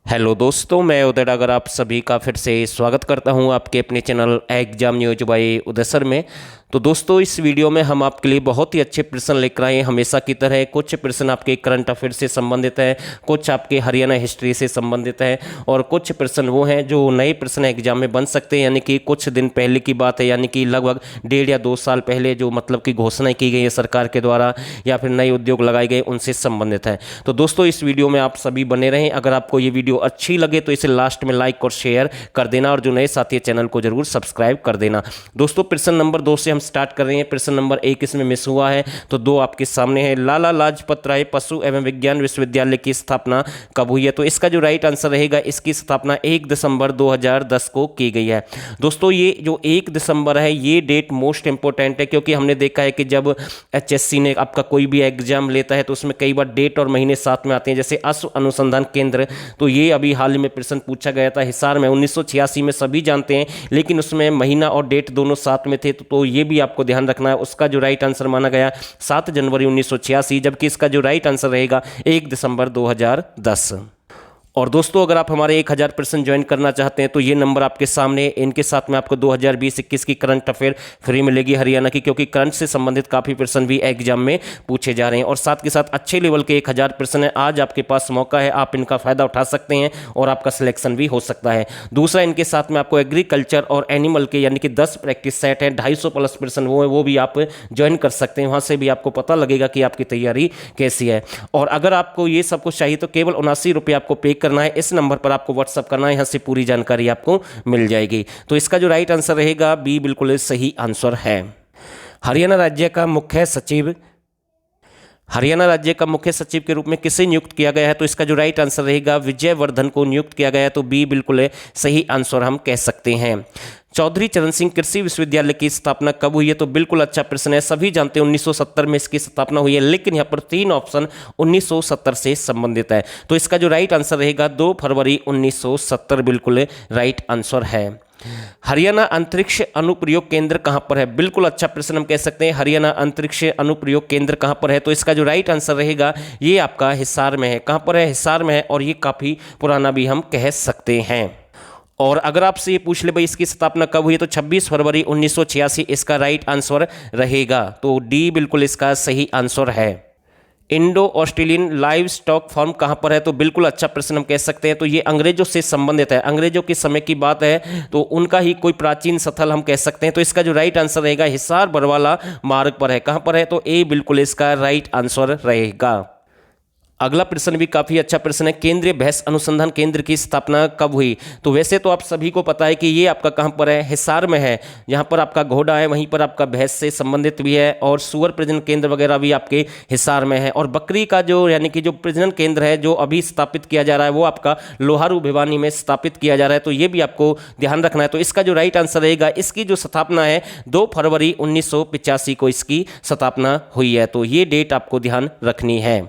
Hello दोस्तों, मैं उदय डागर आप सभी का फिर से स्वागत करता हूं आपके अपने चैनल एग्जाम न्यूज बाय उदय सर में। तो दोस्तों, इस वीडियो में हम आपके लिए बहुत ही अच्छे प्रश्न लेकर आए हैं। हमेशा की तरह कुछ प्रश्न आपके करंट अफेयर से संबंधित है, कुछ आपके हरियाणा हिस्ट्री से संबंधित है और कुछ प्रश्न वो हैं जो नए प्रश्न एग्जाम में बन सकते हैं। यानी कि कुछ दिन पहले की बात है, यानी कि लगभग 1.5 या 2 साल पहले जो मतलब कि घोषणा की गई है सरकार के द्वारा या फिर नए उद्योग लगाए गए उनसे संबंधित है। तो दोस्तों, इस वीडियो में आप सभी बने रहें। अगर आपको ये वीडियो अच्छी लगे तो इसे लास्ट में लाइक और शेयर कर देना और जो नए साथी है चैनल को जरूर सब्सक्राइब कर देना। दोस्तों, प्रश्न नंबर 2 से हम स्टार्ट कर रहे हैं। प्रश्न नंबर 1 इसमें मिस हुआ है तो 2 आपके सामने है। लाला लाजपत राय पशु एवं विज्ञान विश्वविद्यालय की स्थापना कब हुई है? तो इसका जो राइट आंसर रहेगा, इसकी स्थापना 1 दिसंबर 2010 को की गई है। दोस्तों, ये जो 1 दिसंबर है ये डेट मोस्ट इंपॉर्टेंट है, क्योंकि हमने देखा है कि जब एचएससी ने आपका कोई भी एग्जाम लेता है तो उसमें कई बार डेट और महीने साथ में आते हैं। जैसे अश्व अनुसंधान केंद्र, तो ये अभी हाल ही में प्रश्न पूछा गया था हिसार में 1986 में, सभी जानते हैं, लेकिन उसमें महीना और डेट दोनों साथ में थे। तो ये भी आपको ध्यान रखना है। उसका जो राइट आंसर माना गया 7 जनवरी 1986, जबकि इसका जो राइट आंसर रहेगा 1 दिसंबर 2010। और दोस्तों, अगर आप हमारे 1000% ज्वाइन करना चाहते हैं तो ये नंबर आपके सामने, इनके साथ में आपको 2020-21 की करंट अफेयर फ्री मिलेगी हरियाणा की, क्योंकि करंट से संबंधित काफ़ी प्रश्न भी एग्जाम में पूछे जा रहे हैं और साथ के साथ अच्छे लेवल के 1000 प्रश्न है। आज आपके पास मौका है, आप इनका फ़ायदा उठा सकते हैं और आपका सिलेक्शन भी हो सकता है। दूसरा, इनके साथ में आपको एग्रीकल्चर और एनिमल के यानी कि 10 प्रैक्टिस सेट हैं, 250 प्लस प्रश्न वो भी आप ज्वाइन कर सकते हैं। वहाँ से भी आपको पता लगेगा कि आपकी तैयारी कैसी है। और अगर आपको ये सब कुछ चाहिए तो केवल 79 रुपये आपको पे करना है। इस नंबर पर आपको व्हाट्सअप करना है, यहाँ से पूरी जानकारी आपको मिल जाएगी। तो इसका जो राइट आंसर रहेगा बी बिल्कुल सही आंसर है। हरियाणा राज्य का मुख्य सचिव के रूप में किसे नियुक्त किया गया है? तो इसका जो राइट आंसर रहेगा विजय वर्धन को नियुक्त किया गया है। तो बी बिल्कुल सही आंसर हम कह सकते हैं। चौधरी चरण सिंह कृषि विश्वविद्यालय की स्थापना कब हुई है? तो बिल्कुल अच्छा प्रश्न है। सभी जानते हैं 1970 में इसकी स्थापना हुई है, लेकिन यहाँ पर 3 ऑप्शन 1970 से संबंधित है। तो इसका जो राइट आंसर रहेगा 2 फरवरी 1970 बिल्कुल राइट आंसर है। हरियाणा अंतरिक्ष अनुप्रयोग केंद्र कहां पर है? बिल्कुल अच्छा प्रश्न हम कह सकते हैं। हरियाणा अंतरिक्ष अनुप्रयोग केंद्र कहां पर है? तो इसका जो राइट आंसर रहेगा ये आपका हिसार में है। कहां पर है? हिसार में है और ये काफ़ी पुराना भी हम कह सकते हैं। और अगर आपसे ये पूछ ले भाई इसकी स्थापना कब हुई है, तो 26 फरवरी 1986 इसका राइट आंसर रहेगा। तो डी बिल्कुल इसका सही आंसर है। Indo Australian livestock farm कहाँ पर है? तो बिल्कुल अच्छा प्रश्न हम कह सकते हैं। तो ये अंग्रेजों से संबंधित है, अंग्रेजों के समय की बात है, तो उनका ही कोई प्राचीन स्थल हम कह सकते हैं। तो इसका जो राइट आंसर रहेगा हिसार बरवाला मार्ग पर है। कहाँ पर है? तो ए बिल्कुल इसका राइट आंसर रहेगा। अगला प्रश्न भी काफ़ी अच्छा प्रश्न है। केंद्रीय भैंस अनुसंधान केंद्र की स्थापना कब हुई? तो वैसे तो आप सभी को पता है कि ये आपका कहाँ पर है? हिसार में है। यहाँ पर आपका घोड़ा है, वहीं पर आपका भैंस से संबंधित भी है और सुअर प्रजनन केंद्र वगैरह भी आपके हिसार में है। और बकरी का जो यानी कि जो प्रजनन केंद्र है जो अभी स्थापित किया जा रहा है वो आपका लोहारू भिवानी में स्थापित किया जा रहा है। तो ये भी आपको ध्यान रखना है। तो इसका जो राइट आंसर रहेगा, इसकी जो स्थापना है 2 फरवरी 1985 को इसकी स्थापना हुई है। तो ये डेट आपको ध्यान रखनी है।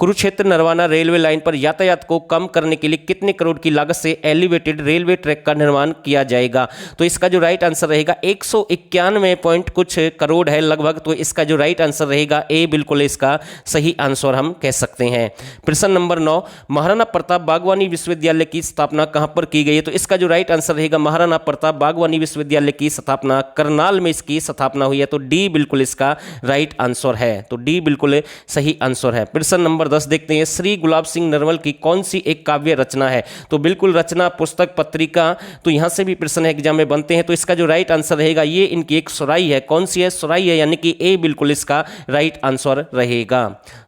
कुरुक्षेत्र नरवाना रेलवे लाइन पर यातायात को कम करने के लिए कितने करोड़ की लागत से एलिवेटेड रेलवे ट्रैक का निर्माण किया जाएगा? तो इसका जो राइट आंसर रहेगा 191 पॉइंट कुछ करोड़ है लगभग। तो इसका जो राइट आंसर रहेगा ए बिल्कुल इसका सही आंसर हम कह सकते हैं। प्रश्न नंबर 9, महाराणा प्रताप बागवानी विश्वविद्यालय की स्थापना कहाँ पर की गई है? तो इसका जो राइट आंसर रहेगा महाराणा प्रताप बागवानी विश्वविद्यालय की स्थापना करनाल में इसकी स्थापना हुई है। तो डी बिल्कुल इसका राइट आंसर है। तो डी बिल्कुल सही आंसर है। प्रश्न नंबर 10 देखते हैं। श्री गुलाब सिंह नरवल की कौन सी एक काव्य रचना है? तो बिल्कुल रचना, पुस्तक, पत्रिका, तो यहां से भी प्रश्न एग्जाम में बनते हैं। तो इसका जो राइट आंसर रहेगा ये इनकी एक सुराई है। कौन सी है? सुराई है, यानी कि ए बिल्कुल इसका राइट आंसर रहेगा।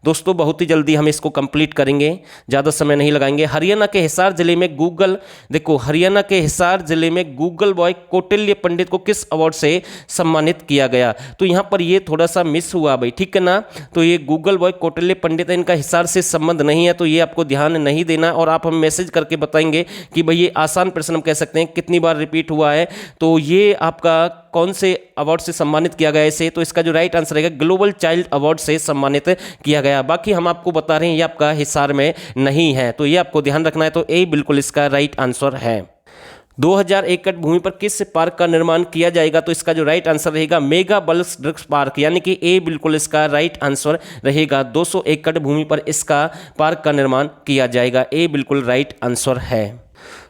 दोस्तों, बहुत ही जल्दी हम इसको कंप्लीट करेंगे, ज़्यादा समय नहीं लगाएंगे। हरियाणा के हिसार जिले में हरियाणा के हिसार जिले में गूगल बॉय कौटिल्य पंडित को किस अवार्ड से सम्मानित किया गया? तो यहाँ पर ये थोड़ा सा मिस हुआ भाई, ठीक है ना। तो ये गूगल बॉय कौटिल्य पंडित है, इनका हिसार से संबंध नहीं है, तो ये आपको ध्यान नहीं देना। और आप हम मैसेज करके बताएंगे कि भाई ये आसान प्रश्न हम कह सकते हैं, कितनी बार रिपीट हुआ है। तो ये आपका कौन से अवार्ड से सम्मानित किया गया इसे? तो इसका जो राइट आंसर रहेगा ग्लोबल चाइल्ड अवार्ड से सम्मानित किया गया। बाकी हम आपको बता रहे हैं ये आपका हिसार में नहीं है, तो ये आपको ध्यान रखना है। तो ए बिल्कुल इसका राइट आंसर है। 2000 एकड़ भूमि पर किस पार्क का निर्माण किया जाएगा? तो इसका जो राइट आंसर रहेगा मेगा बल्स वृक्ष पार्क, यानी कि ए बिल्कुल इसका राइट आंसर रहेगा। 200 एकड़ भूमि पर इसका पार्क का निर्माण किया जाएगा। ए बिल्कुल राइट आंसर है।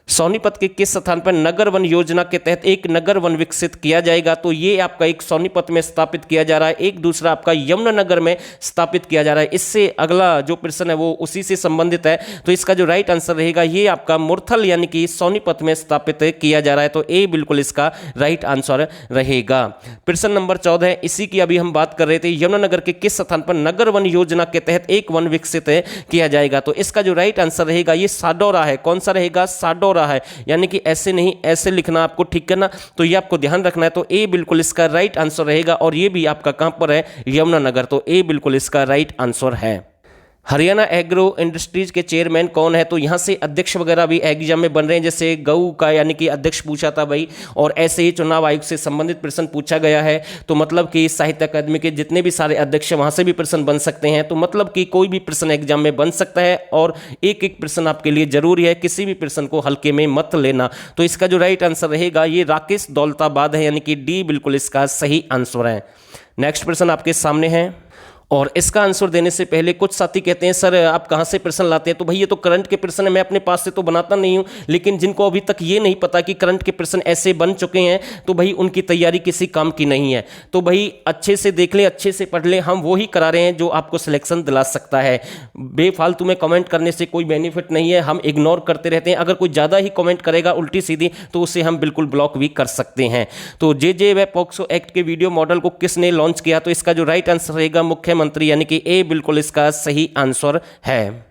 सोनीपत के किस स्थान पर नगर वन योजना के तहत एक नगर वन विकसित किया जाएगा? तो ये आपका एक सोनीपत में स्थापित किया जा रहा है, एक दूसरा आपका यमुनानगर में स्थापित किया जा रहा है। इससे अगला जो प्रश्न है वो उसी से संबंधित है, तो इसका जो राइट आंसर रहेगा ये आपका मुरथल यानी कि सोनीपत में स्थापित किया जा रहा है। तो ए बिल्कुल इसका राइट आंसर रहेगा। प्रश्न नंबर 14 है, इसी की अभी हम बात कर रहे थे, यमुनानगर के किस स्थान पर नगर वन योजना के तहत एक वन विकसित किया जाएगा? तो इसका जो राइट आंसर रहेगा ये साडोरा है। कौन सा रहेगा? साडोरा है, यानी कि ऐसे नहीं ऐसे लिखना आपको, ठीक है ना, तो ये आपको ध्यान रखना है। तो ए बिल्कुल इसका राइट आंसर रहेगा और ये भी आपका कहां पर है? यमुनानगर। तो ए बिल्कुल इसका राइट आंसर है। हरियाणा एग्रो इंडस्ट्रीज के चेयरमैन कौन है? तो यहाँ से अध्यक्ष वगैरह भी एग्जाम में बन रहे हैं, जैसे गऊ का यानी कि अध्यक्ष पूछा था भाई, और ऐसे ही चुनाव आयोग से संबंधित प्रश्न पूछा गया है। तो मतलब कि साहित्य अकादमी के जितने भी सारे अध्यक्ष वहाँ से भी प्रश्न बन सकते हैं। तो मतलब कि कोई भी प्रश्न एग्जाम में बन सकता है और एक एक प्रश्न आपके लिए जरूरी है, किसी भी प्रश्न को हल्के में मत लेना। तो इसका जो राइट आंसर रहेगा ये राकेश दौलताबाद है, यानी कि डी बिल्कुल इसका सही आंसर है। नेक्स्ट प्रश्न आपके सामने है और इसका आंसर देने से पहले कुछ साथी कहते हैं सर आप कहाँ से प्रश्न लाते हैं? तो भाई ये तो करंट के प्रश्न है, मैं अपने पास से तो बनाता नहीं हूँ, लेकिन जिनको अभी तक ये नहीं पता कि करंट के प्रश्न ऐसे बन चुके हैं तो भाई उनकी तैयारी किसी काम की नहीं है। तो भाई अच्छे से देख लें, अच्छे से पढ़ लें, हम वो ही करा रहे हैं जो आपको सिलेक्शन दिला सकता है। बेफालतू में कमेंट करने से कोई बेनिफिट नहीं है, हम इग्नोर करते रहते हैं। अगर कोई ज़्यादा ही कमेंट करेगा उल्टी सीधी तो उसे हम बिल्कुल ब्लॉक भी कर सकते हैं। तो जे व पॉक्सो एक्ट के वीडियो मॉडल को किसने लॉन्च किया? तो इसका जो राइट आंसर रहेगा मुख्यमंत्री, यानी कि ए बिल्कुल इसका सही आंसर है।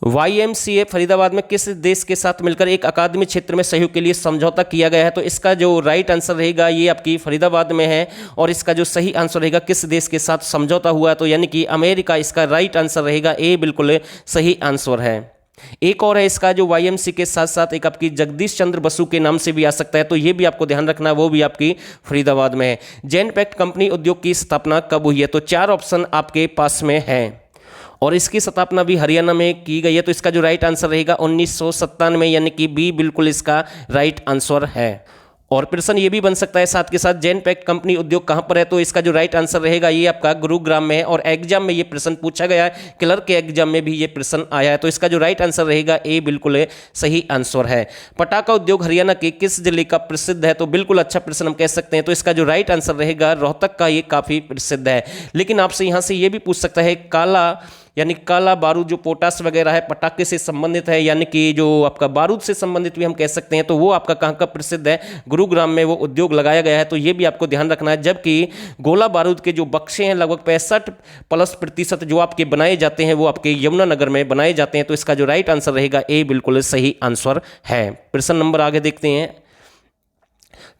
YMCA फरीदाबाद में किस देश के साथ मिलकर एक अकादमी क्षेत्र में सहयोग के लिए समझौता किया गया है? तो इसका जो राइट आंसर रहेगा ये आपकी फरीदाबाद में है और इसका जो सही आंसर रहेगा किस देश के साथ समझौता हुआ है? तो यानी कि अमेरिका इसका राइट आंसर रहेगा। ए बिल्कुल सही आंसर है। एक और है इसका जो YMCA के साथ साथ एक आपकी जगदीश चंद्र बसु के नाम से भी आ सकता है, तो ये भी आपको ध्यान रखना है, वो भी आपकी फरीदाबाद में है। जैन पैक्ट कंपनी उद्योग की स्थापना कब हुई है? तो 4 ऑप्शन आपके पास में है और इसकी स्थापना भी हरियाणा में की गई है। तो इसका जो राइट आंसर रहेगा 1997, यानी कि बी बिल्कुल इसका राइट आंसर है। और प्रश्न ये भी बन सकता है साथ के साथ जैन पैक्ट कंपनी उद्योग कहाँ पर है? तो इसका जो राइट आंसर रहेगा ये आपका गुरुग्राम में है और एग्जाम में ये प्रश्न पूछा गया है, क्लर्क के एग्जाम में भी ये प्रश्न आया है। तो इसका जो राइट आंसर रहेगा ए बिल्कुल सही आंसर है। पटाखा उद्योग हरियाणा के किस जिले का प्रसिद्ध है? तो बिल्कुल अच्छा प्रश्न हम कह सकते हैं। तो इसका जो राइट आंसर रहेगा रोहतक का, ये काफ़ी प्रसिद्ध है। लेकिन आपसे यहाँ से ये भी पूछ सकता है काला यानी काला बारूद जो पोटास वगैरह है पटाखे से संबंधित है, यानी कि जो आपका बारूद से संबंधित भी हम कह सकते हैं, तो वो आपका कहाँ का प्रसिद्ध है? गुरुग्राम में वो उद्योग लगाया गया है। तो ये भी आपको ध्यान रखना है। जबकि गोला बारूद के जो बक्से हैं लगभग 65% जो आपके बनाए जाते हैं वो आपके यमुनानगर में बनाए जाते हैं। तो इसका जो राइट आंसर रहेगा ए बिल्कुल सही आंसर है। प्रश्न नंबर आगे देखते हैं।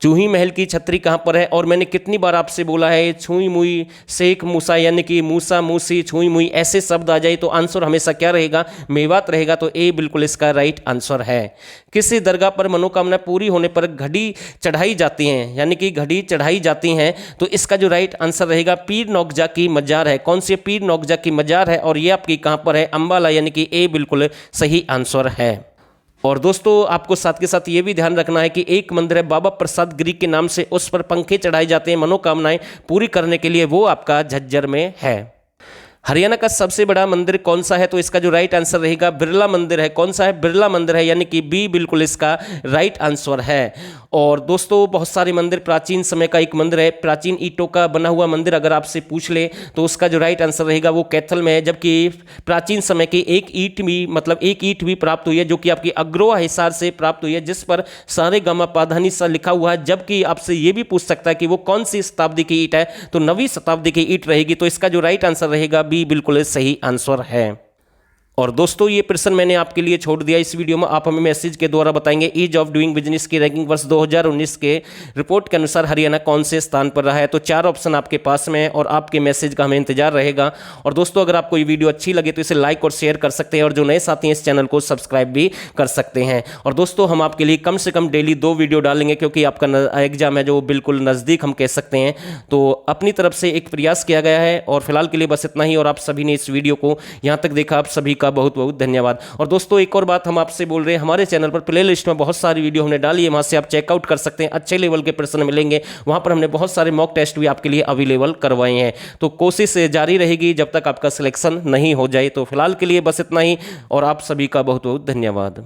चूही महल की छतरी कहाँ पर है? और मैंने कितनी बार आपसे बोला है छुई मुई शेख मूसा, यानी कि मूसा मूसी छुई मुई ऐसे शब्द आ जाए तो आंसर हमेशा क्या रहेगा? मेवात रहेगा। तो ए बिल्कुल इसका राइट आंसर है। किसी दरगाह पर मनोकामना पूरी होने पर घड़ी चढ़ाई जाती हैं, यानी कि घड़ी चढ़ाई जाती हैं, तो इसका जो राइट आंसर रहेगा पीर नौकजा की मजार है। कौन सी पीर नौकजा की मजार है और ये आपकी कहाँ पर है? अंबाला, यानी कि ए बिल्कुल सही आंसर है। और दोस्तों आपको साथ के साथ ये भी ध्यान रखना है कि एक मंदिर है बाबा प्रसाद गिरी के नाम से, उस पर पंखे चढ़ाए जाते हैं मनोकामनाएं पूरी करने के लिए, वो आपका झज्जर में है। हरियाणा का सबसे बड़ा मंदिर कौन सा है? तो इसका जो राइट आंसर रहेगा बिरला मंदिर है। कौन सा है? बिरला मंदिर है, यानी कि बी बिल्कुल इसका राइट आंसर है। और दोस्तों बहुत सारे मंदिर, प्राचीन समय का एक मंदिर है, प्राचीन ईंटों का बना हुआ मंदिर अगर आपसे पूछ ले तो उसका जो राइट आंसर रहेगा वो कैथल में है। जबकि प्राचीन समय की एक ईंट भी प्राप्त हुई है जो कि आपकी अग्रोहा हिसार से प्राप्त हुई है, जिस पर सारे गामा पाधानी सा लिखा हुआ है। जबकि आपसे ये भी पूछ सकता है कि वो कौन सी शताब्दी की ईंट है? तो 9वीं शताब्दी की ईंट रहेगी। तो इसका जो राइट आंसर रहेगा बी बिल्कुल सही आंसर है। और दोस्तों ये प्रश्न मैंने आपके लिए छोड़ दिया इस वीडियो में, आप हमें मैसेज के द्वारा बताएंगे ईज ऑफ डूइंग बिजनेस की रैंकिंग वर्ष 2019 के रिपोर्ट के अनुसार हरियाणा कौन से स्थान पर रहा है। तो 4 ऑप्शन आपके पास में है और आपके मैसेज का हमें इंतजार रहेगा। और दोस्तों अगर आपको ये वीडियो अच्छी लगे तो इसे लाइक और शेयर कर सकते हैं और जो नए साथी हैं इस चैनल को सब्सक्राइब भी कर सकते हैं। और दोस्तों हम आपके लिए कम से कम डेली 2 वीडियो डालेंगे क्योंकि आपका एग्जाम है जो बिल्कुल नज़दीक हम कह सकते हैं। तो अपनी तरफ से एक प्रयास किया गया है और फिलहाल के लिए बस इतना ही। और आप सभी ने इस वीडियो को यहाँ तक देखा, आप सभी का बहुत बहुत धन्यवाद। और दोस्तों एक और बात हम आपसे बोल रहे हैं, हमारे चैनल पर प्ले लिस्ट में बहुत सारी वीडियो हमने डाली है, वहाँ से आप चेकआउट कर सकते हैं। अच्छे लेवल के प्रश्न मिलेंगे वहाँ पर। हमने बहुत सारे मॉक टेस्ट भी आपके लिए अवेलेबल करवाए हैं। तो कोशिश जारी रहेगी जब तक आपका सिलेक्शन नहीं हो जाए। तो फिलहाल के लिए बस इतना ही और आप सभी का बहुत बहुत धन्यवाद।